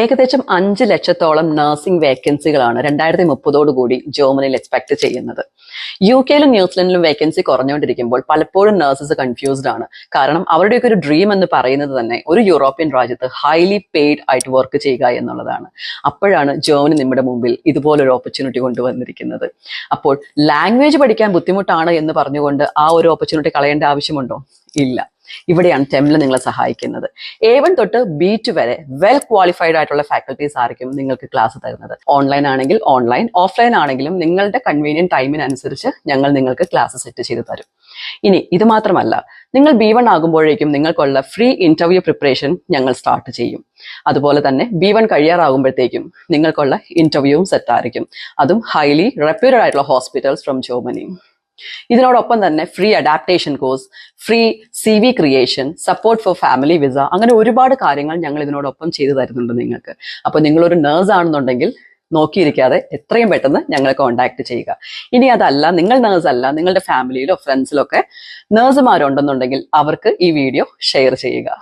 ഏകദേശം 5 ലക്ഷത്തോളം നഴ്സിംഗ് വേക്കൻസികളാണ് 2030 ജർമ്മനിയിൽ എക്സ്പെക്ട് ചെയ്യുന്നത്. UK-യിലും ന്യൂസിലൻഡിലും വേക്കൻസി കുറഞ്ഞുകൊണ്ടിരിക്കുമ്പോൾ പലപ്പോഴും നഴ്സസ് കൺഫ്യൂസ്ഡ് ആണ്. കാരണം അവരുടെയൊക്കെ ഒരു ഡ്രീം എന്ന് പറയുന്നത് തന്നെ ഒരു യൂറോപ്യൻ രാജ്യത്ത് ഹൈലി പെയ്ഡ് ആയിട്ട് വർക്ക് ചെയ്യുക എന്നുള്ളതാണ്. അപ്പോഴാണ് ജർമ്മനി നമ്മുടെ മുമ്പിൽ ഇതുപോലൊരു ഓപ്പർച്യൂണിറ്റി കൊണ്ടുവന്നിരിക്കുന്നത്. അപ്പോൾ ലാംഗ്വേജ് പഠിക്കാൻ ബുദ്ധിമുട്ടാണ് എന്ന് പറഞ്ഞുകൊണ്ട് ആ ഒരു ഓപ്പർച്യൂണിറ്റി കളയേണ്ട ആവശ്യമുണ്ടോ? ഇല്ല. ഇവിടെയാണ് ടെംല നിങ്ങളെ സഹായിക്കുന്നത്. A1 തൊട്ട് B2 വരെ വെൽ ക്വാളിഫൈഡ് ആയിട്ടുള്ള ഫാക്കൽറ്റീസ് ആയിരിക്കും നിങ്ങൾക്ക് ക്ലാസ് തരുന്നത്. ഓൺലൈൻ ആണെങ്കിൽ ഓൺലൈൻ, ഓഫ്ലൈൻ ആണെങ്കിലും നിങ്ങളുടെ കൺവീനിയന്റ് ടൈമിനനുസരിച്ച് ഞങ്ങൾ നിങ്ങൾക്ക് ക്ലാസ് സെറ്റ് ചെയ്ത് തരും. ഇനി ഇത് മാത്രമല്ല, നിങ്ങൾ B1 ആകുമ്പോഴേക്കും നിങ്ങൾക്കുള്ള ഫ്രീ ഇന്റർവ്യൂ പ്രിപ്പറേഷൻ ഞങ്ങൾ സ്റ്റാർട്ട് ചെയ്യും. അതുപോലെ തന്നെ B1 കഴിയാറാകുമ്പോഴത്തേക്കും നിങ്ങൾക്കുള്ള ഇന്റർവ്യൂവും സെറ്റ് ആയിരിക്കും. അതും ഹൈലി റെപ്യൂട്ടഡ് ആയിട്ടുള്ള ഹോസ്പിറ്റൽസ് ഫ്രം ജർമ്മനി. ഇതിനോടൊപ്പം തന്നെ free adaptation course, free CV creation, support for family visa, അങ്ങനെ ഒരുപാട് കാര്യങ്ങൾ ഞങ്ങൾ ഇതിനോടൊപ്പം ചെയ്തു തരുന്നുണ്ട് നിങ്ങൾക്ക്. അപ്പൊ നിങ്ങളൊരു നേഴ്സ് ആണെന്നുണ്ടെങ്കിൽ നോക്കിയിരിക്കാതെ എത്രയും പെട്ടെന്ന് ഞങ്ങളെ കോൺടാക്ട് ചെയ്യുക. ഇനി അതല്ല, നിങ്ങൾ നേഴ്സ് അല്ല, നിങ്ങളുടെ ഫാമിലിയിലോ ഫ്രണ്ട്സിലോ ഒക്കെ നേഴ്സുമാരുണ്ടെന്നുണ്ടെങ്കിൽ അവർക്ക് ഈ വീഡിയോ ഷെയർ ചെയ്യുക.